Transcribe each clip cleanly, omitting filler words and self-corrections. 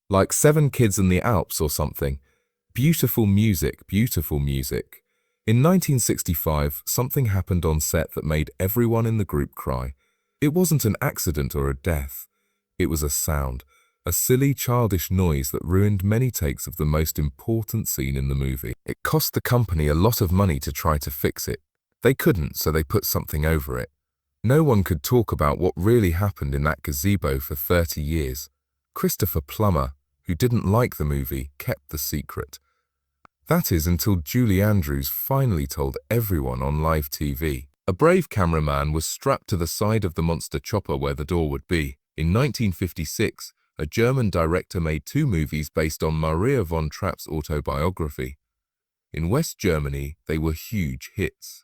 Like Seven Kids in the Alps or something. Beautiful music, beautiful music. In 1965, something happened on set that made everyone in the group cry. It wasn't an accident or a death. It was a sound, a silly, childish noise that ruined many takes of the most important scene in the movie. It cost the company a lot of money to try to fix it. They couldn't, so they put something over it. No one could talk about what really happened in that gazebo for 30 years. Christopher Plummer, who didn't like the movie, kept the secret. That is until Julie Andrews finally told everyone on live TV. A brave cameraman was strapped to the side of the monster chopper where the door would be. In 1956, a German director made 2 movies based on Maria von Trapp's autobiography. In West Germany, they were huge hits.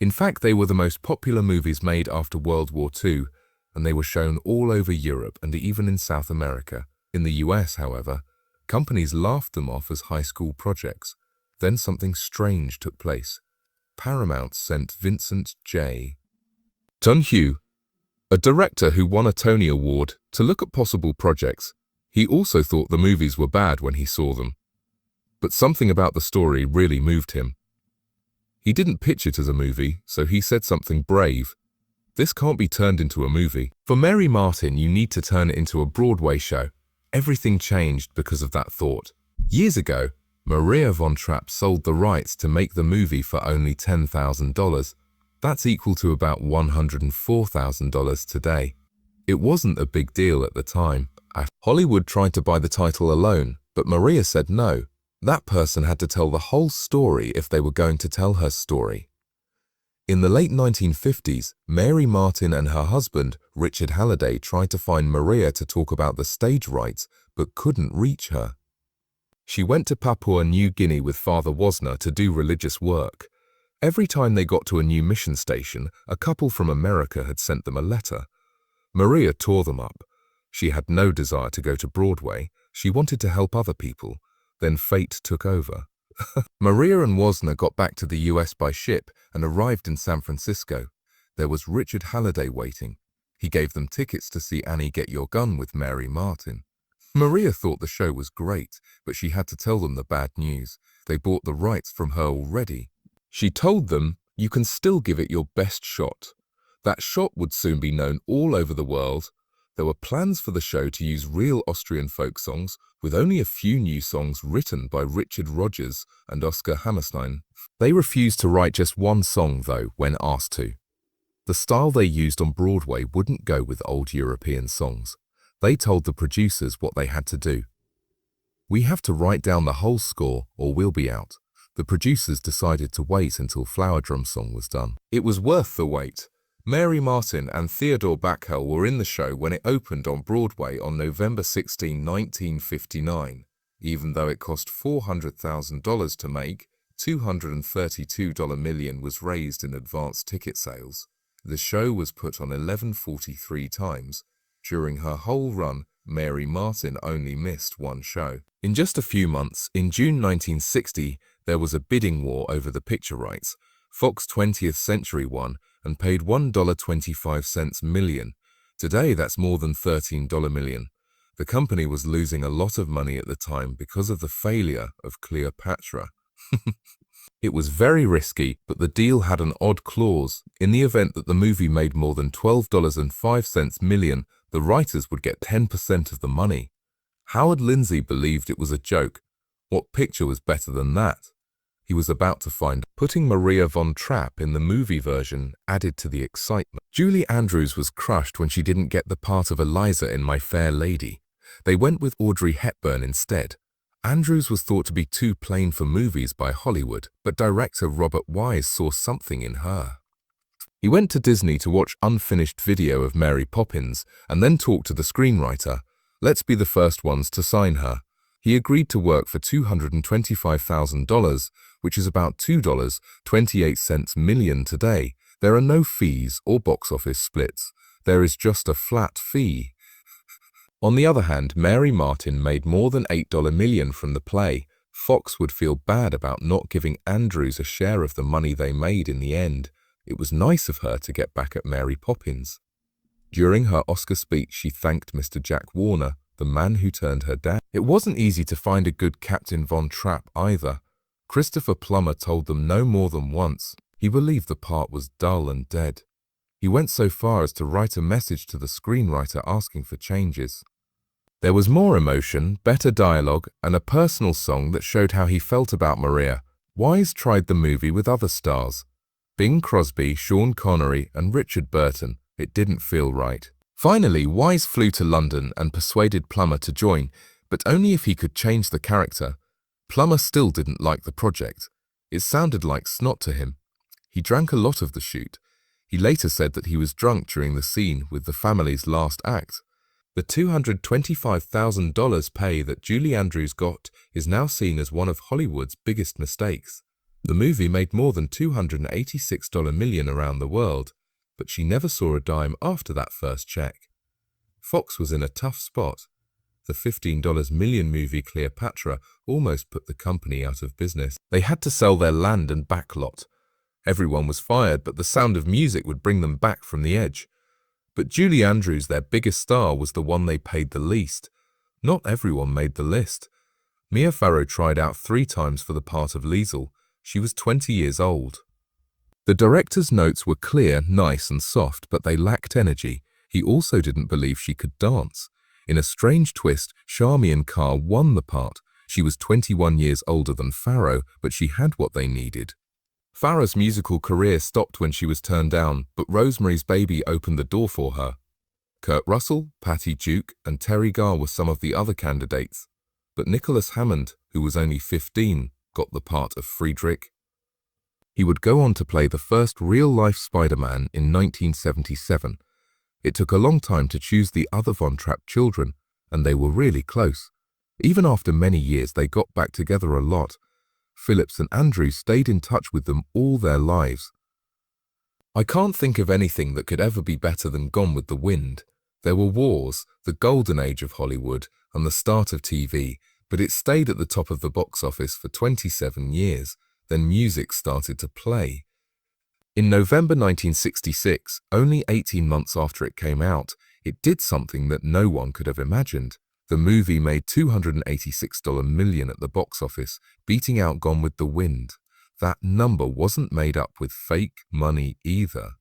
In fact, they were the most popular movies made after World War II, and they were shown all over Europe and even in South America. In the US, however, companies laughed them off as high school projects. Then something strange took place. Paramount sent Vincent J. Donahue, a director who won a Tony Award, to look at possible projects. He also thought the movies were bad when he saw them. But something about the story really moved him. He didn't pitch it as a movie, so he said something brave. This can't be turned into a movie. For Mary Martin, you need to turn it into a Broadway show. Everything changed because of that thought. Years ago, Maria von Trapp sold the rights to make the movie for only $10,000. That's equal to about $104,000 today. It wasn't a big deal at the time. Hollywood tried to buy the title alone, but Maria said no. That person had to tell the whole story if they were going to tell her story. In the late 1950s, Mary Martin and her husband, Richard Halliday, tried to find Maria to talk about the stage rights, but couldn't reach her. She went to Papua New Guinea with Father Wozner to do religious work. Every time they got to a new mission station, a couple from America had sent them a letter. Maria tore them up. She had no desire to go to Broadway. She wanted to help other people. Then fate took over. Maria and Wozner got back to the US by ship and arrived in San Francisco. There was Richard Halliday waiting. He gave them tickets to see Annie Get Your Gun with Mary Martin. Maria thought the show was great, but she had to tell them the bad news. They bought the rights from her already. She told them, "You can still give it your best shot." That shot would soon be known all over the world. There were plans for the show to use real Austrian folk songs, with only a few new songs written by Richard Rodgers and Oscar Hammerstein. They refused to write just one song, though, when asked to. The style they used on Broadway wouldn't go with old European songs. They told the producers what they had to do. "We have to write down the whole score or we'll be out." The producers decided to wait until Flower Drum Song was done. It was worth the wait. Mary Martin and Theodore Backel were in the show when it opened on Broadway on November 16, 1959. Even though it cost $400,000 to make, $232 million was raised in advance ticket sales. The show was put on 1143 times. During her whole run, Mary Martin only missed one show. In just a few months, in June 1960, there was a bidding war over the picture rights. Fox 20th Century won and paid $1.25 million. Today, that's more than $13 million. The company was losing a lot of money at the time because of the failure of Cleopatra. It was very risky, but the deal had an odd clause. In the event that the movie made more than $12.05 million, the writers would get 10% of the money. Howard Lindsay believed it was a joke. What picture was better than that? He was about to find putting Maria von Trapp in the movie version added to the excitement. Julie Andrews was crushed when she didn't get the part of Eliza in My Fair Lady. They went with Audrey Hepburn instead. Andrews was thought to be too plain for movies by Hollywood, but director Robert Wise saw something in her. He went to Disney to watch unfinished video of Mary Poppins and then talked to the screenwriter. "Let's be the first ones to sign her." He agreed to work for $225,000, which is about $2.28 million today. There are no fees or box office splits. There is just a flat fee. On the other hand, Mary Martin made more than $8 million from the play. Fox would feel bad about not giving Andrews a share of the money they made in the end. It was nice of her to get back at Mary Poppins. During her Oscar speech, she thanked Mr. Jack Warner the man who turned her down. It wasn't easy to find a good Captain Von Trapp either. Christopher Plummer told them no more than once. He believed the part was dull and dead. He went so far as to write a message to the screenwriter asking for changes. There was more emotion, better dialogue, and a personal song that showed how he felt about Maria. Wise tried the movie with other stars. Bing Crosby, Sean Connery, and Richard Burton. It didn't feel right. Finally, Wise flew to London and persuaded Plummer to join, but only if he could change the character. Plummer still didn't like the project. It sounded like snot to him. He drank a lot of the shoot. He later said that he was drunk during the scene with the family's last act. The $225,000 pay that Julie Andrews got is now seen as one of Hollywood's biggest mistakes. The movie made more than $286 million around the world, but she never saw a dime after that first check. Fox was in a tough spot. The $15 million movie Cleopatra almost put the company out of business. They had to sell their land and backlot. Everyone was fired, but The Sound of Music would bring them back from the edge. But Julie Andrews, their biggest star, was the one they paid the least. Not everyone made the list. Mia Farrow tried out 3 times for the part of Liesel. She was 20 years old. The director's notes were clear, nice and soft, but they lacked energy. He also didn't believe she could dance. In a strange twist, Charmian Carr won the part. She was 21 years older than Farrow, but she had what they needed. Farrow's musical career stopped when she was turned down, but Rosemary's Baby opened the door for her. Kurt Russell, Patty Duke, and Terry Garr were some of the other candidates. But Nicholas Hammond, who was only 15, got the part of Friedrich. He would go on to play the first real-life Spider-Man in 1977. It took a long time to choose the other Von Trapp children, and they were really close. Even after many years, they got back together a lot. Phillips and Andrews stayed in touch with them all their lives. I can't think of anything that could ever be better than Gone with the Wind. There were wars, the golden age of Hollywood, and the start of TV, but it stayed at the top of the box office for 27 years. Then music started to play. In November 1966, only 18 months after it came out, it did something that no one could have imagined. The movie made $286 million at the box office, beating out Gone with the Wind. That number wasn't made up with fake money either.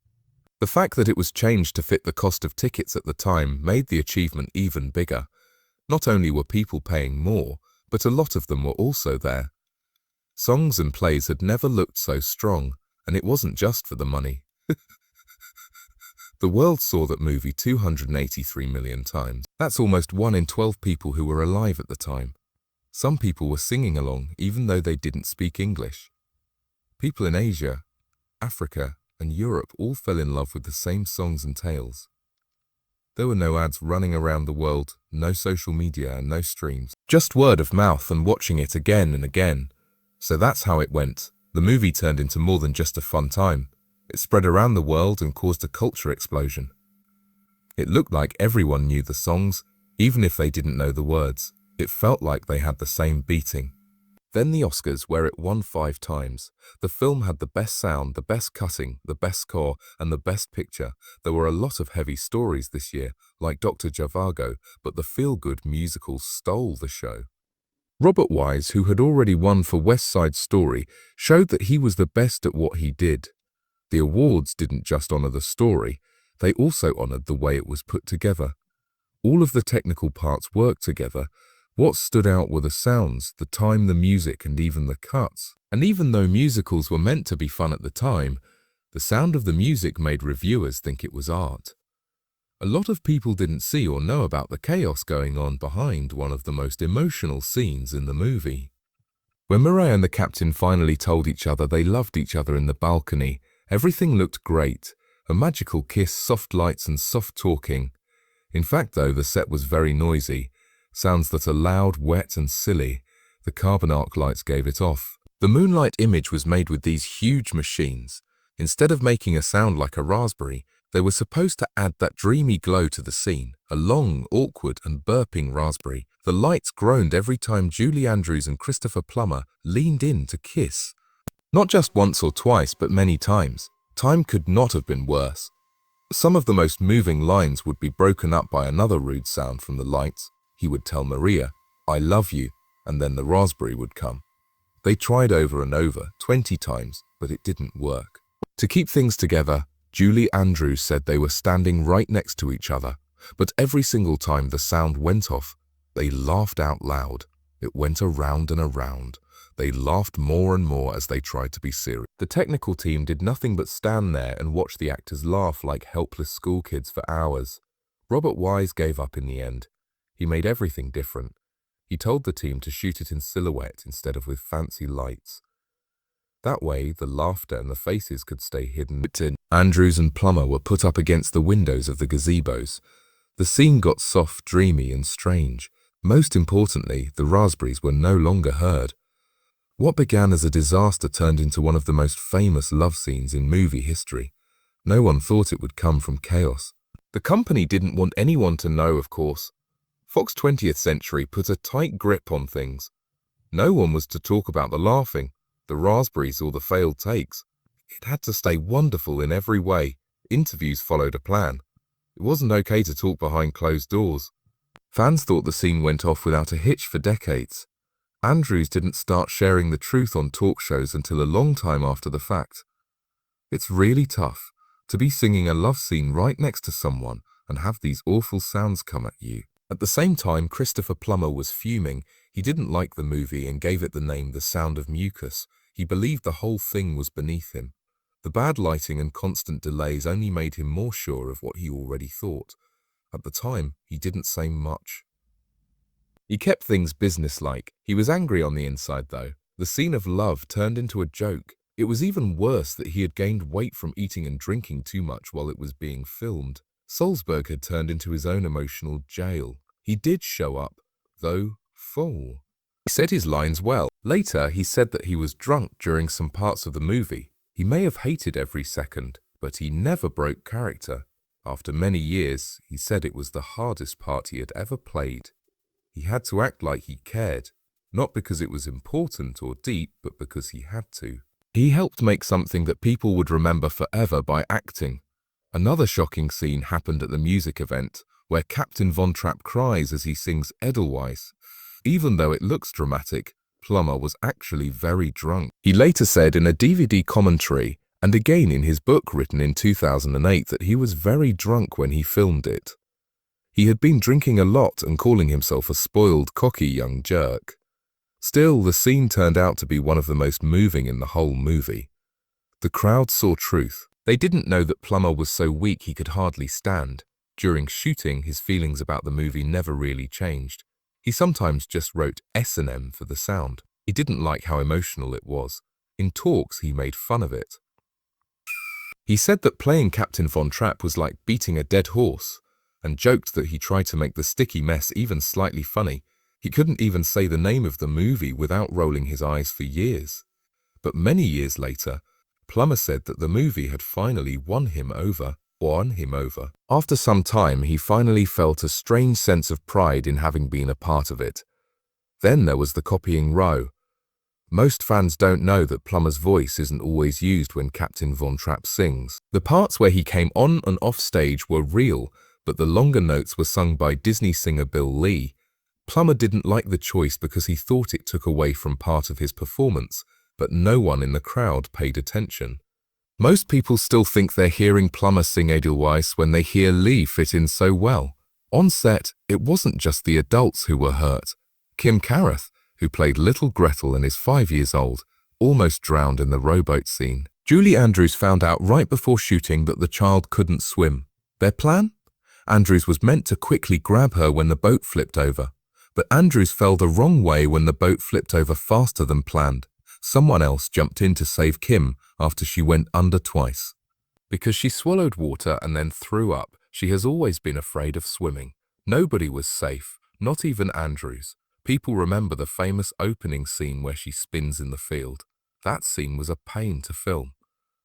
The fact that it was changed to fit the cost of tickets at the time made the achievement even bigger. Not only were people paying more, but a lot of them were also there. Songs and plays had never looked so strong, and it wasn't just for the money. The world saw that movie 283 million times. That's almost 1 in 12 people who were alive at the time. Some people were singing along even though they didn't speak English. People in Asia, Africa, and Europe all fell in love with the same songs and tales. There were no ads running around the world, no social media and no streams. Just word of mouth and watching it again and again. So that's how it went. The movie turned into more than just a fun time. It spread around the world and caused a culture explosion. It looked like everyone knew the songs, even if they didn't know the words. It felt like they had the same beating. Then the Oscars, where it won 5 times. The film had the best sound, the best cutting, the best score, and the best picture. There were a lot of heavy stories this year, like Dr. Zhivago, but the feel-good musical stole the show. Robert Wise, who had already won for West Side Story, showed that he was the best at what he did. The awards didn't just honor the story, they also honored the way it was put together. All of the technical parts worked together. What stood out were the sounds, the time, the music, and even the cuts. And even though musicals were meant to be fun at the time, the sound of the music made reviewers think it was art. A lot of people didn't see or know about the chaos going on behind one of the most emotional scenes in the movie. When Mireille and the captain finally told each other they loved each other in the balcony, everything looked great. A magical kiss, soft lights, and soft talking. In fact, though, the set was very noisy. Sounds that are loud, wet, and silly. The carbon arc lights gave it off. The moonlight image was made with these huge machines. Instead of making a sound like a raspberry, they were supposed to add that dreamy glow to the scene, a long, awkward, and burping raspberry. The lights groaned every time Julie Andrews and Christopher Plummer leaned in to kiss. Not just once or twice, but many times. Time could not have been worse. Some of the most moving lines would be broken up by another rude sound from the lights. He would tell Maria, "I love you," and then the raspberry would come. They tried over and over, 20 times, but it didn't work. To keep things together, Julie Andrews said they were standing right next to each other, but every single time the sound went off, they laughed out loud. It went around and around. They laughed more and more as they tried to be serious. The technical team did nothing but stand there and watch the actors laugh like helpless schoolkids for hours. Robert Wise gave up in the end. He made everything different. He told the team to shoot it in silhouette instead of with fancy lights. That way, the laughter and the faces could stay hidden. Andrews and Plummer were put up against the windows of the gazebos. The scene got soft, dreamy, and strange. Most importantly, the raspberries were no longer heard. What began as a disaster turned into one of the most famous love scenes in movie history. No one thought it would come from chaos. The company didn't want anyone to know, of course. Fox 20th Century put a tight grip on things. No one was to talk about the laughing, the raspberries, or the failed takes. It had to stay wonderful in every way. Interviews followed a plan. It wasn't okay to talk behind closed doors. Fans thought the scene went off without a hitch for decades. Andrews didn't start sharing the truth on talk shows until a long time after the fact. It's really tough to be singing a love scene right next to someone and have these awful sounds come at you. At the same time, Christopher Plummer was fuming. He didn't like the movie and gave it the name The Sound of Mucus. He believed the whole thing was beneath him. The bad lighting and constant delays only made him more sure of what he already thought. At the time, he didn't say much. He kept things businesslike. He was angry on the inside, though. The scene of love turned into a joke. It was even worse that he had gained weight from eating and drinking too much while it was being filmed. Salzburg had turned into his own emotional jail. He did show up, though full. He said his lines well. Later, he said that he was drunk during some parts of the movie. He may have hated every second, but he never broke character. After many years, he said it was the hardest part he had ever played. He had to act like he cared, not because it was important or deep, but because he had to. He helped make something that people would remember forever by acting. Another shocking scene happened at the music event, where Captain Von Trapp cries as he sings Edelweiss. Even though it looks dramatic, Plummer was actually very drunk. He later said in a DVD commentary, and again in his book written in 2008, that he was very drunk when he filmed it. He had been drinking a lot and calling himself a spoiled, cocky young jerk. Still, the scene turned out to be one of the most moving in the whole movie. The crowd saw truth. They didn't know that Plummer was so weak he could hardly stand. During shooting, his feelings about the movie never really changed. He sometimes just wrote S&M for the sound. He didn't like how emotional it was. In talks, he made fun of it. He said that playing Captain Von Trapp was like beating a dead horse, and joked that he tried to make the sticky mess even slightly funny. He couldn't even say the name of the movie without rolling his eyes for years. But many years later, Plummer said that the movie had finally won him over. After some time, he finally felt a strange sense of pride in having been a part of it. Then there was the copying row. Most fans don't know that Plummer's voice isn't always used when Captain Von Trapp sings. The parts where he came on and off stage were real, but the longer notes were sung by Disney singer Bill Lee. Plummer didn't like the choice because he thought it took away from part of his performance, but no one in the crowd paid attention. Most people still think they're hearing Plummer sing Edelweiss when they hear Lee fit in so well. On set, it wasn't just the adults who were hurt. Kim Carruth, who played Little Gretel and is 5 years old, almost drowned in the rowboat scene. Julie Andrews found out right before shooting that the child couldn't swim. Their plan? Andrews was meant to quickly grab her when the boat flipped over. But Andrews fell the wrong way when the boat flipped over faster than planned. Someone else jumped in to save Kim after she went under twice. Because she swallowed water and then threw up, she has always been afraid of swimming. Nobody was safe, not even Andrews. People remember the famous opening scene where she spins in the field. That scene was a pain to film.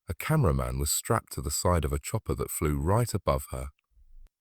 A cameraman was strapped to the side of a chopper that flew right above her.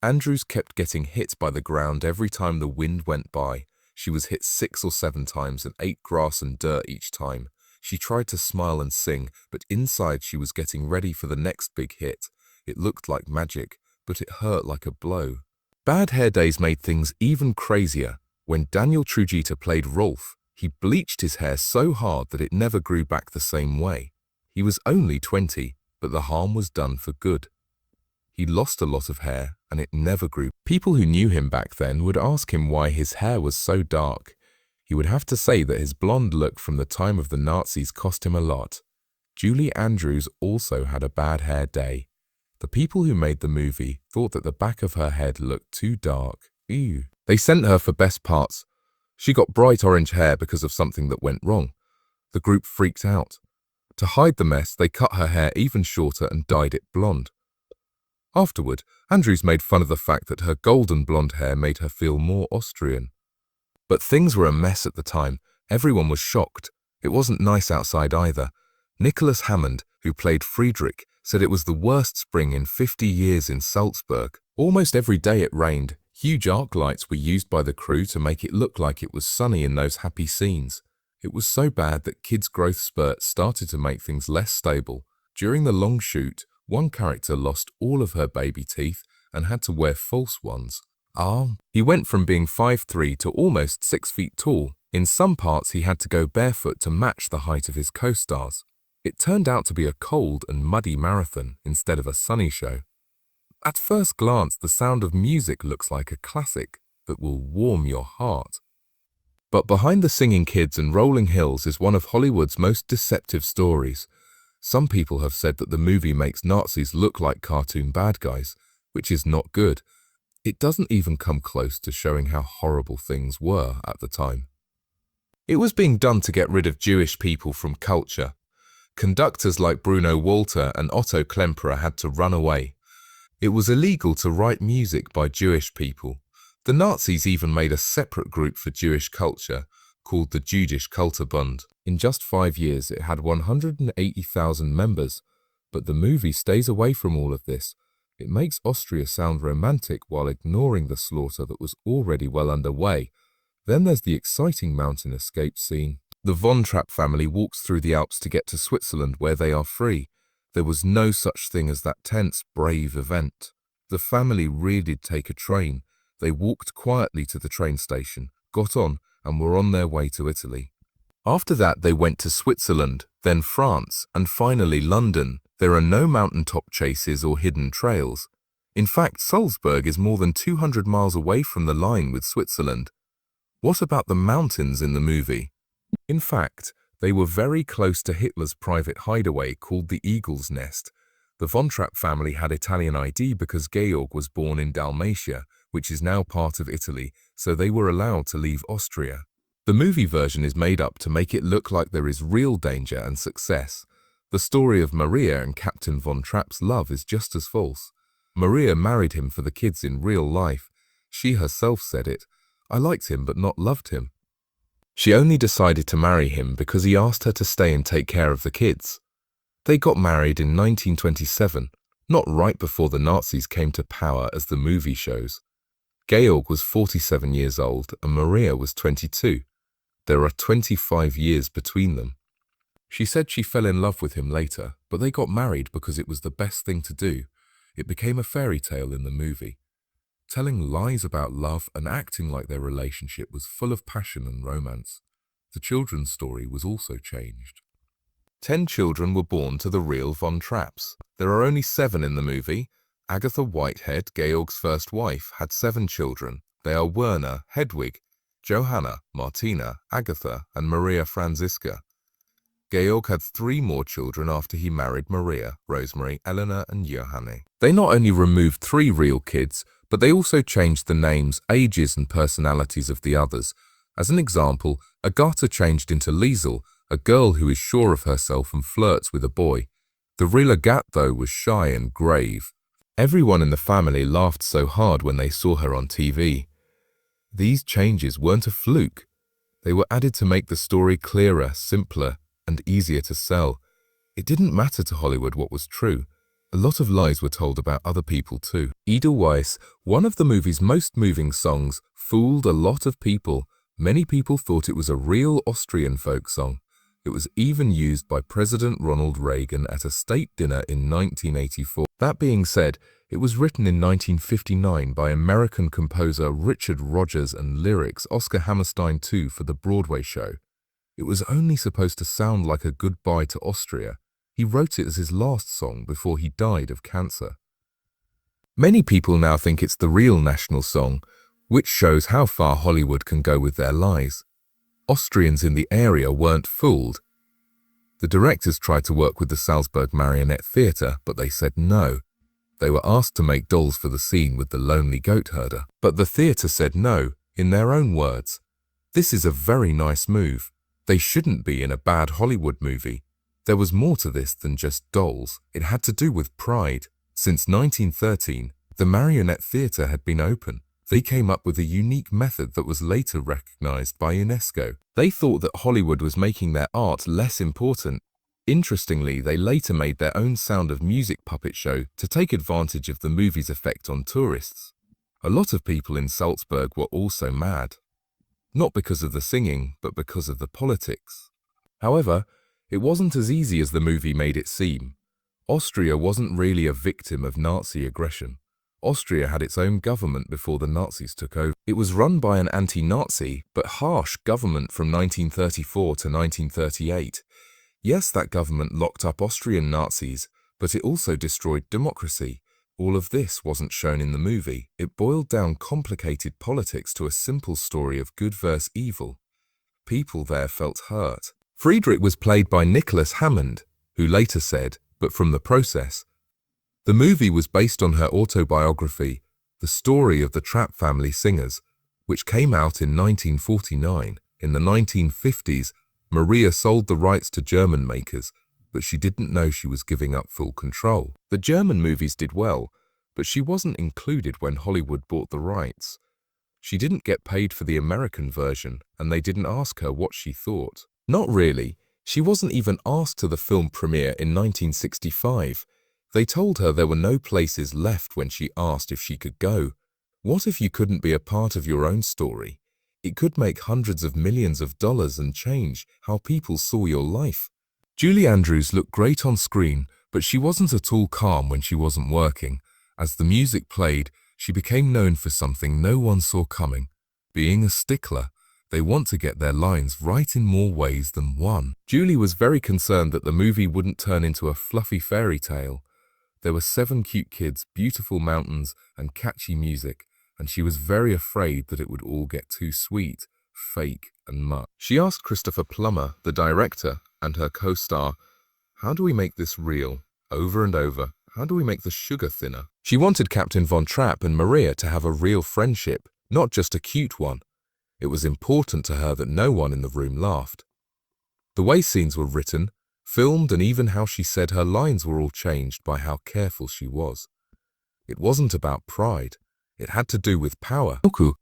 Andrews kept getting hit by the ground every time the wind went by. She was hit 6 or 7 times and ate grass and dirt each time. She tried to smile and sing, but inside she was getting ready for the next big hit. It looked like magic, but it hurt like a blow. Bad hair days made things even crazier. When Daniel Trujita played Rolf, he bleached his hair so hard that it never grew back the same way. He was only 20, but the harm was done for good. He lost a lot of hair, and it never grew. People who knew him back then would ask him why his hair was so dark. He would have to say that his blonde look from the time of the Nazis cost him a lot. Julie Andrews also had a bad hair day. The people who made the movie thought that the back of her head looked too dark. Ew. They sent her for best parts. She got bright orange hair because of something that went wrong. The group freaked out. To hide the mess, they cut her hair even shorter and dyed it blonde. Afterward, Andrews made fun of the fact that her golden blonde hair made her feel more Austrian. But things were a mess at the time. Everyone was shocked. It wasn't nice outside either. Nicholas Hammond, who played Friedrich, said it was the worst spring in 50 years in Salzburg. Almost every day it rained. Huge arc lights were used by the crew to make it look like it was sunny in those happy scenes. It was so bad that kids' growth spurts started to make things less stable. During the long shoot, one character lost all of her baby teeth and had to wear false ones. He went from being 5'3" to almost 6 feet tall. In some parts he had to go barefoot to match the height of his co-stars. It turned out to be a cold and muddy marathon instead of a sunny show. At first glance, The Sound of Music looks like a classic that will warm your heart. But Behind the Singing Kids and Rolling Hills is one of Hollywood's most deceptive stories. Some people have said that the movie makes Nazis look like cartoon bad guys, which is not good. It doesn't even come close to showing how horrible things were at the time. It was being done to get rid of Jewish people from culture. Conductors like Bruno Walter and Otto Klemperer had to run away. It was illegal to write music by Jewish people. The Nazis even made a separate group for Jewish culture, called the Jüdische Kulturbund. In just 5 years, it had 180,000 members. But the movie stays away from all of this. It makes Austria sound romantic while ignoring the slaughter that was already well underway. Then there's the exciting mountain escape scene. The Von Trapp family walks through the Alps to get to Switzerland where they are free. There was no such thing as that tense, brave event. The family really did take a train. They walked quietly to the train station, got on, and were on their way to Italy. After that, they went to Switzerland, then France, and finally London. There are no mountaintop chases or hidden trails. In fact, Salzburg is more than 200 miles away from the line with Switzerland. What about the mountains in the movie? In fact, they were very close to Hitler's private hideaway called the Eagle's Nest. The Von Trapp family had Italian ID because Georg was born in Dalmatia, which is now part of Italy, so they were allowed to leave Austria. The movie version is made up to make it look like there is real danger and success. The story of Maria and Captain Von Trapp's love is just as false. Maria married him for the kids in real life. She herself said it. I liked him but not loved him. She only decided to marry him because he asked her to stay and take care of the kids. They got married in 1927, not right before the Nazis came to power as the movie shows. Georg was 47 years old and Maria was 22. There are 25 years between them. She said she fell in love with him later, but they got married because it was the best thing to do. It became a fairy tale in the movie. Telling lies about love and acting like their relationship was full of passion and romance. The children's story was also changed. 10 children were born to the real Von Trapps. There are only 7 in the movie. Agatha Whitehead, Georg's first wife, had 7 children. They are Werner, Hedwig, Johanna, Martina, Agatha, and Maria Franziska. Georg had 3 more children after he married Maria, Rosemary, Eleanor, and Johanne. They not only removed 3 real kids, but they also changed the names, ages, and personalities of the others. As an example, Agatha changed into Liesel, a girl who is sure of herself and flirts with a boy. The real Agathe, though, was shy and grave. Everyone in the family laughed so hard when they saw her on TV. These changes weren't a fluke. They were added to make the story clearer, simpler, and easier to sell. It didn't matter to Hollywood what was true. A lot of lies were told about other people too. Edelweiss, one of the movie's most moving songs, fooled a lot of people. Many people thought it was a real Austrian folk song. It was even used by President Ronald Reagan at a state dinner in 1984. That being said, it was written in 1959 by American composer Richard Rodgers and lyrics Oscar Hammerstein II for the Broadway show. It was only supposed to sound like a goodbye to Austria. He wrote it as his last song before he died of cancer. Many people now think it's the real national song, which shows how far Hollywood can go with their lies. Austrians in the area weren't fooled. The directors tried to work with the Salzburg Marionette Theatre, but they said no. They were asked to make dolls for the scene with the lonely goat herder, but the theatre said no, in their own words. This is a very nice move. They shouldn't be in a bad Hollywood movie. There was more to this than just dolls. It had to do with pride. Since 1913, the Marionette Theatre had been open. They came up with a unique method that was later recognized by UNESCO. They thought that Hollywood was making their art less important. Interestingly, they later made their own Sound of Music puppet show to take advantage of the movie's effect on tourists. A lot of people in Salzburg were also mad. Not because of the singing, but because of the politics. However, it wasn't as easy as the movie made it seem. Austria wasn't really a victim of Nazi aggression. Austria had its own government before the Nazis took over. It was run by an anti-Nazi but harsh government from 1934 to 1938. Yes, that government locked up Austrian Nazis, but it also destroyed democracy. All of this wasn't shown in the movie. It boiled down complicated politics to a simple story of good versus evil. People there felt hurt. Friedrich was played by Nicholas Hammond, who later said, but from the process. The movie was based on her autobiography, The Story of the Trapp Family Singers, which came out in 1949. In the 1950s, Maria sold the rights to German makers, but she didn't know she was giving up full control. The German movies did well, but she wasn't included when Hollywood bought the rights. She didn't get paid for the American version, and they didn't ask her what she thought. Not really. She wasn't even asked to the film premiere in 1965. They told her there were no places left when she asked if she could go. What if you couldn't be a part of your own story? It could make hundreds of millions of dollars and change how people saw your life. Julie Andrews looked great on screen, but she wasn't at all calm when she wasn't working. As the music played, she became known for something no one saw coming. Being a stickler, they want to get their lines right in more ways than one. Julie was very concerned that the movie wouldn't turn into a fluffy fairy tale. There were 7 cute kids, beautiful mountains, and catchy music, and she was very afraid that it would all get too sweet, fake, and much. She asked Christopher Plummer, the director, and her co-star, "How do we make this real?" Over and over. How do we make the sugar thinner? She wanted Captain Von Trapp and Maria to have a real friendship, not just a cute one. It was important to her that no one in the room laughed. The way scenes were written, filmed, and even how she said her lines were all changed by how careful she was. It wasn't about pride. It had to do with power.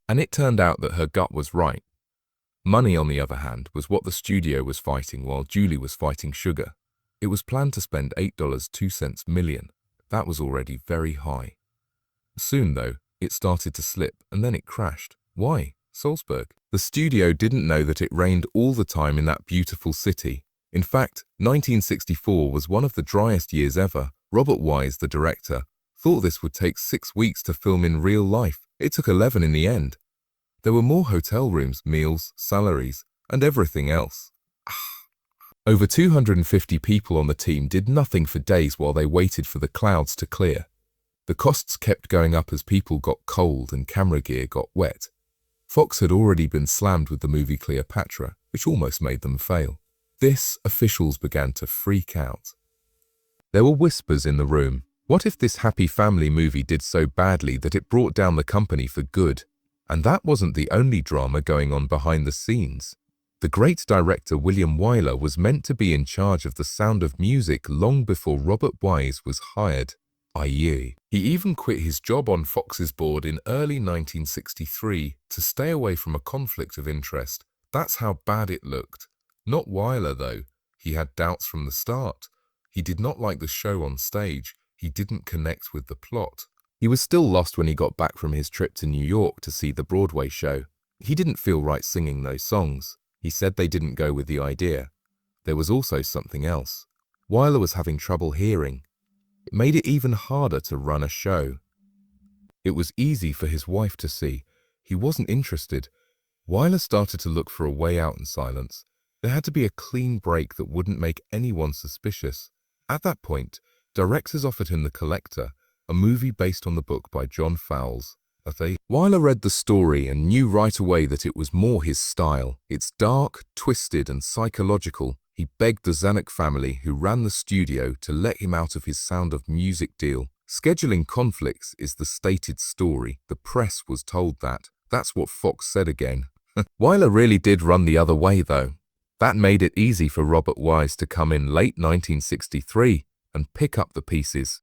And it turned out that her gut was right. Money, on the other hand, was what the studio was fighting while Julie was fighting sugar. It was planned to spend $8.02 million. That was already very high. Soon, though, it started to slip and then it crashed. Why? Salzburg. The studio didn't know that it rained all the time in that beautiful city. In fact, 1964 was one of the driest years ever. Robert Wise, the director, thought this would take 6 weeks to film in real life. It took 11 in the end. There were more hotel rooms, meals, salaries, and everything else. Over 250 people on the team did nothing for days while they waited for the clouds to clear. The costs kept going up as people got cold and camera gear got wet. Fox had already been slammed with the movie Cleopatra, which almost made them fail. This, officials began to freak out. There were whispers in the room. What if this happy family movie did so badly that it brought down the company for good? And that wasn't the only drama going on behind the scenes. The great director William Wyler was meant to be in charge of the Sound of Music long before Robert Wise was hired. He even quit his job on Fox's board in early 1963 to stay away from a conflict of interest. That's how bad it looked. Not Wyler, though. He had doubts from the start. He did not like the show on stage. He didn't connect with the plot. He was still lost when he got back from his trip to New York to see the Broadway show. He didn't feel right singing those songs. He said they didn't go with the idea. There was also something else. Wyler was having trouble hearing. It made it even harder to run a show. It was easy for his wife to see. He wasn't interested. Wyler started to look for a way out in silence. There had to be a clean break that wouldn't make anyone suspicious. At that point, directors offered him The Collector, a movie based on the book by John Fowles. Wyler read the story and knew right away that it was more his style. It's dark, twisted, and psychological. He begged the Zanuck family, who ran the studio, to let him out of his Sound of Music deal. Scheduling conflicts is the stated story. The press was told that. That's what Fox said again. Wyler really did run the other way, though. That made it easy for Robert Wise to come in late 1963 and pick up the pieces.